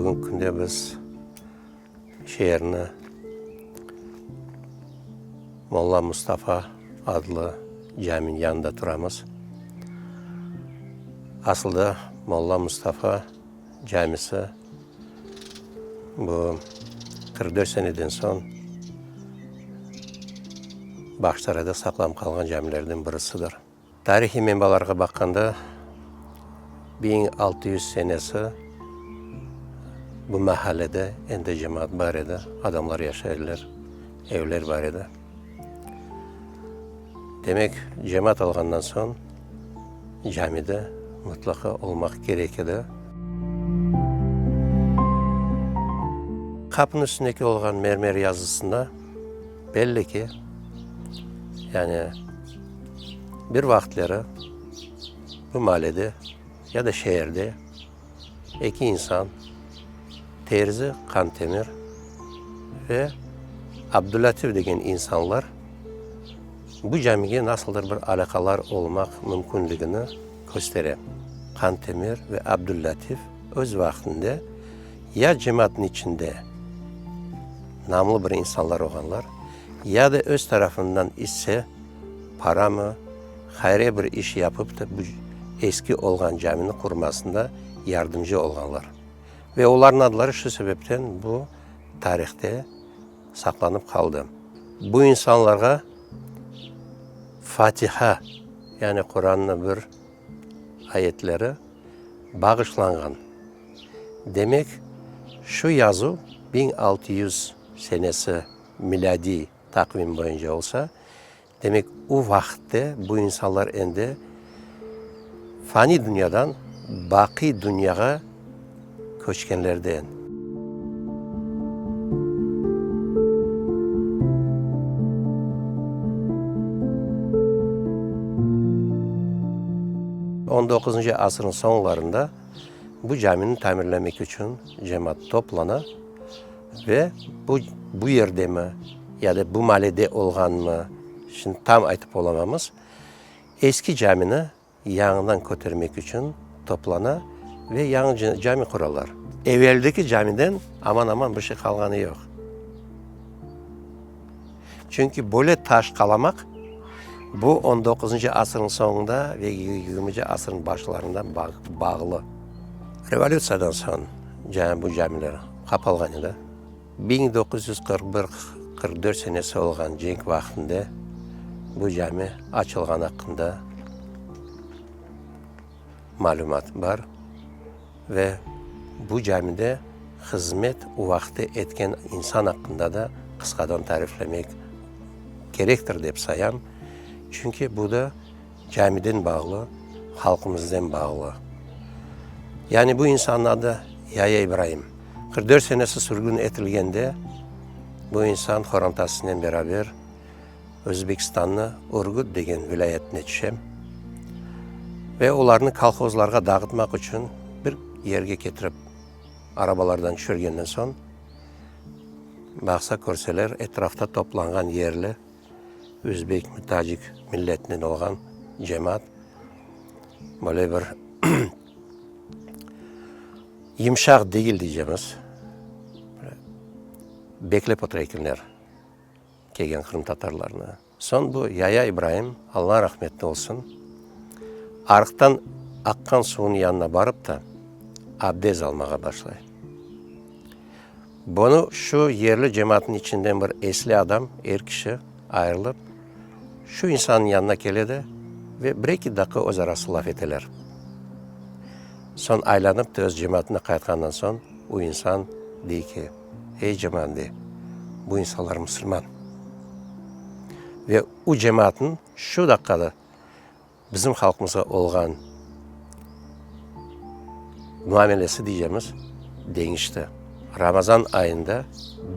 Bugün günde biz şehirni Molla Mustafa adlı caminin yanında duramiz. Aslında Molla Mustafa camisi bu 44 seneden son Başsarayda saqlanıp kalgan camilerden birisidir. Tarihi menbalarga bakanda 1600 senesi bu mahallede endi cemaat var edi, adamlar yaşayırlar, evler var edi. Demek cemaat algandan son camide mutlaka olmak gerek edi. Kapının üstündeki olan mermer yazısında belli ki yani bir vakitleri bu mahallede ya da şehirde iki insan Terzi Kantemir ve Abdülatif degen insanlar bu camiye nasıldır bir alakalar olmak mümkünlüğünü gösterir. Kantemir ve Abdülatif öz vaktinde ya cemaatin içinde namlı bir insanlar olanlar ya da öz tarafından ise para mı, hayri bir iş yapıp da bu eski olan caminin kurmasında yardımcı olanlar. Ve onların adları şu sebepten bu tarihte saklanıp kaldı. Bu insanlara Fatiha yani Kur'an'ın bir ayetleri bağışlangan. Demek şu yazı 1600 senesi miladi takvim boyunca olsa demek o vakitte bu insanlar endi fani dünyadan baki dünyaya köçkenlerden. ...19. asrın sonlarında bu caminin tamirlemek için cemaat toplana ve bu yerde mi ya da bu mahallede olgan mı şimdi tam aytıp olamamız eski camini yanından götürmek için toplana ve yanı cami kurarlar. Evveldeki camiden aman bir şey kalganı yok. Çünkü böyle taş kalamak bu 19. asrın sonunda ve 20. asrın başlarından bağlı. Revolüsiyadan son bu camiler kapalgan edi. 1941-44 senesi olgan cenk vaktinde bu cami açılgan hakkında malumat var ve bu camide hizmet o vakti etken insan hakkında da kıskadan tariflemek gerektir deyip sayam. Çünkü bu da camiden bağlı, halkımızdan bağlı. Yani bu insanın adı Yaya İbrahim. 44 senesi sürgün etilgende bu insan Xorantasıyla beraber Özbekistan'ı Urgut degen vilayetine düşem. Ve onlarını kolxozlarga dağıtmak için bir yerge getirip arabalardan düşürgenden son baksa körseler etrafta toplangan yerli Özbek, Tacik milletinden olgan cemaat böyle bir yumşak değil diyeceğimiz beklep oturaykenler kelgen Kırım Tatarlarını. Son bu Yaya İbrahim Allah rahmetli olsun arıktan akkan suyun yanına barıp da abdest almaya başlay. Bunu şu yerli cemaatin içinden bir esli adam, kişi ayrılıp şu insanın yanına geledi ve bir-iki dakika öz arası laf eteler. Son aylanıp da öz cemaatine kayıtkandan son o insan diyor ki ey cemaat de bu insanlar Müslüman. Ve o cemaatin şu dakikada bizim halkımıza olgan muamelesi diyeceğimiz değişti. Ramazan ayında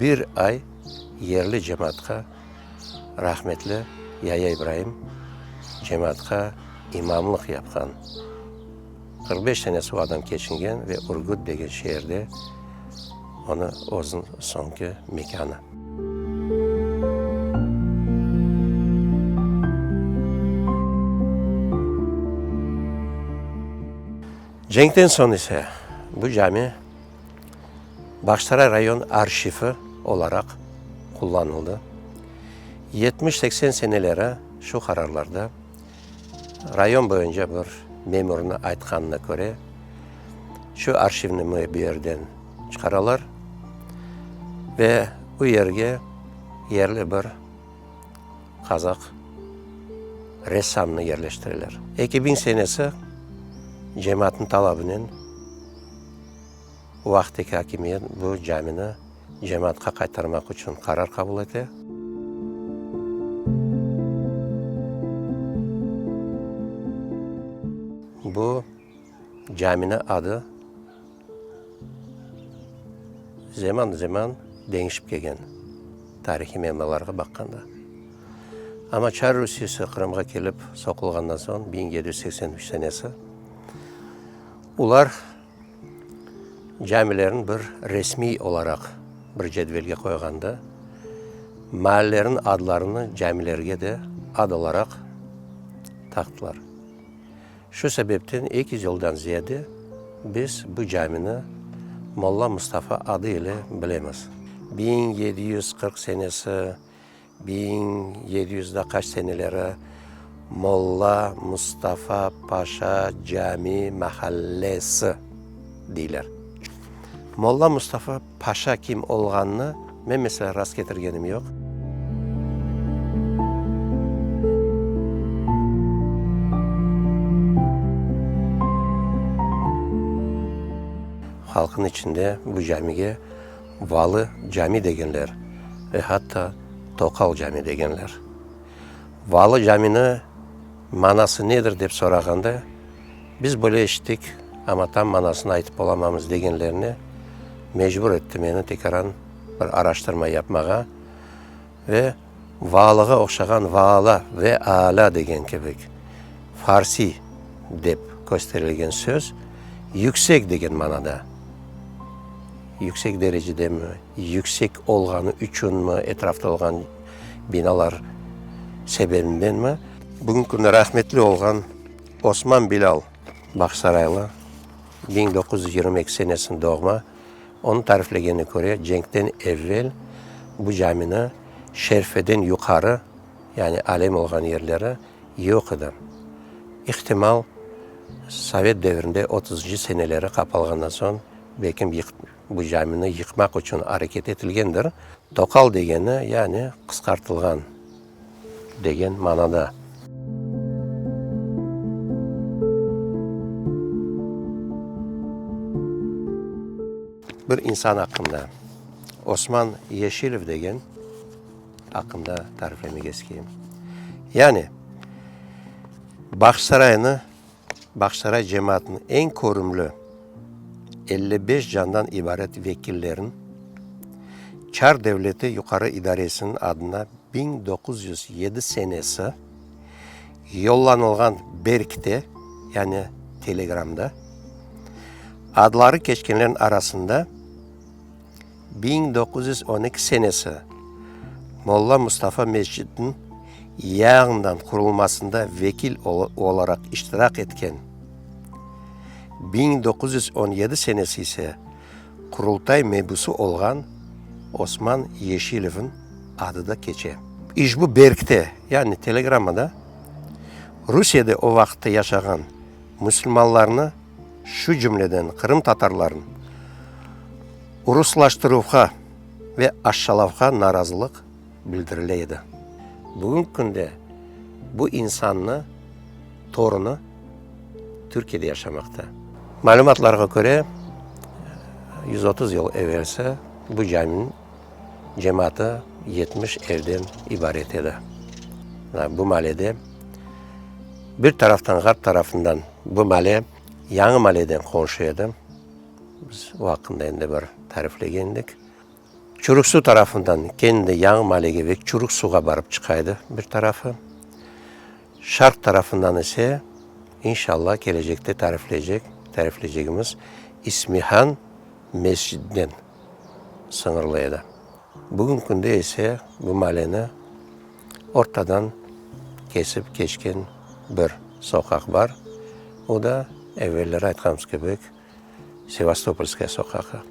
bir ay yerli cemaatka rahmetli Yaya İbrahim cemaatka imamlık yapkan. 45 senesi o adam geçingen ve Urgut degen şehirde onu özün sonki mekanı. Cenk'ten sonra ise bu cami Baksaray Rayon Arşivi olarak kullanıldı. 70-80 senelere şu kararlarda rayon boyunca bir memuruna aytkanına göre şu arşivini bir yerden çıkarırlar ve bu yerge yerli bir Kazak ressamını yerleştirirler. 2000 senesi cemaatin talabının vaxtdaki hakimiyet bu camini cemaatga qaytarmak için karar kabul etti. Bu caminin adı zaman değişip kelgen tarihi memnalarga bakkanda. Ama Çar Rusiyası Kırım'a kelip sokulgandan son 1783 senesi ular camilerin bir resmi olarak bir cedvelge koyganda mahallelerin adlarını camilerge de ad olarak taktılar. Şu sebepten 200 yıldan ziyade biz bu camini Molla Mustafa adı ile bilemiz. 1740 senesi, 1700'de kaç senelere Molla Mustafa Paşa Cami Mahallesi deyler. Molla Mustafa Paşa kim olganını ben mesela rast getirgenim yok. Halkın içinde bu camiye Valı Cami degenler ve hatta Tokal Cami degenler. Valı Cami'nin manası nedir deyip soraganda biz böyle işittik ama tam manasını aytıp olamamız degenlerini mecbur etti beni tekrar bir araştırma yapmağa ve Valığa okşagan Vala ve Ala degen kebek Farsi deyip gösterilgen söz yüksek degen manada. Yüksek derecede mi, yüksek olganı üçün mü, etrafta olan binalar sebebinden mi? Bugün günde rahmetli olan Osman Bilal Baksaraylı 1922 senesinde doğma. Onun tariflegeni göre cenkten evvel bu camini şerfeden yukarı yani alem olan yerlere yok eden. İhtimal Sovet devrinde 30. senelere kapalgandan son belki bu camini yıkmak için hareket etilgendir. Tokal degeni yani kıskartılgan degen manada. Bir insan hakkında Osman Yeşilov degen hakkında tariflemi geçeyim. Yani Baksaray cemaatinin en korumlu 55 candan ibaret vekillerin Çar Devleti Yukarı İdaresi'nin adına 1907 senesi yollanılgan berkte yani telegramda adları geçkenlerin arasında 1912 senesi Molla Mustafa Mescid'in yağından kurulmasında vekil olarak iştirak etken 1917 senesi ise kurultay mebusu olan Osman Yeşilov'un adı da geçe. İş bu berkte yani telegramada Rusya'da o vakti yaşayan Müslümanlarını şu cümleden Kırım Tatarların Ruslaştırıvga ve aşağılavga narazılık bildirileydi. Bugün günde bu insanın torunu Türkiye'de yaşamakta. Malumatlara göre 130 yıl evvelse bu caminin cemaati 70 evden ibaret edi. Bu mahallede bir taraftan garp tarafından bu mahalle Yanı mahalleden komşuydu. Biz o hakkında indi bir tariflegendik. Çuruksu tarafından kendi Yanı mahallege ve Çuruksu'ya barıp çıkaydı bir tarafı. Şark tarafından ise İnşallah gelecekte tarifleyeceğimiz İsmihan Mescid'den sınırlıydı. Bugün günde ise bu mahalleni ortadan kesip geçken bir sokak var. O da evvelleri aytkanımız gibi Sevastopolskaya sokağı.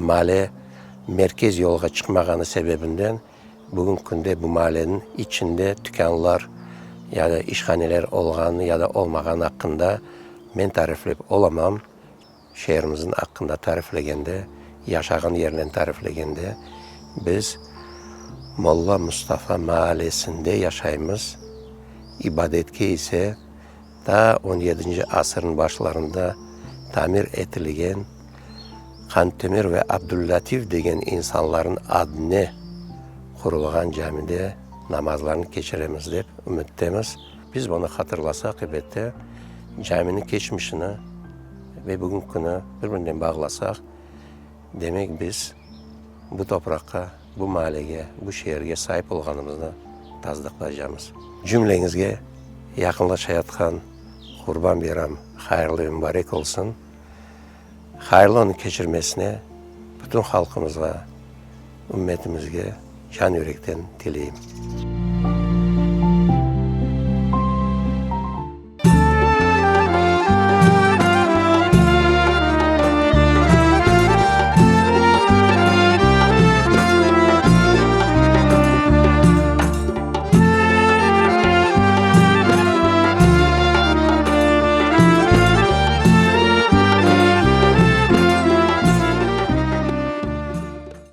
mahalle merkez yolga çıkmaganı sebebinden bugün günde bu mahallenin içinde dükkanlar ya da işhaneler olganı ya da olmaganı hakkında men tariflep olamam. Şehrimizin hakkında tariflegende, yaşagan yerlerini tariflegende biz Molla Mustafa mahallesinde yaşayımız. İbadetke ise ta 17. asırın başlarında tamir etilgen Kantemir ve Abdüllatif degen insanların adını kurulgan camide namazlarını geçiremiz dep ümittemiz. Biz bunu hatırlasak elbette caminin geçmişini ve bugünkünü birbirinden bağlasak demek biz bu toprakka, bu mahallege, bu şehirge sahip olganımızda tazdıklayacağımız. Cümlengizge yakınlaşayatkan Kurban Bayram hayırlı ve mübarek olsun. Hayırlı onu geçirmesine bütün halkımıza, ümmetimizge can yürekten dileyim.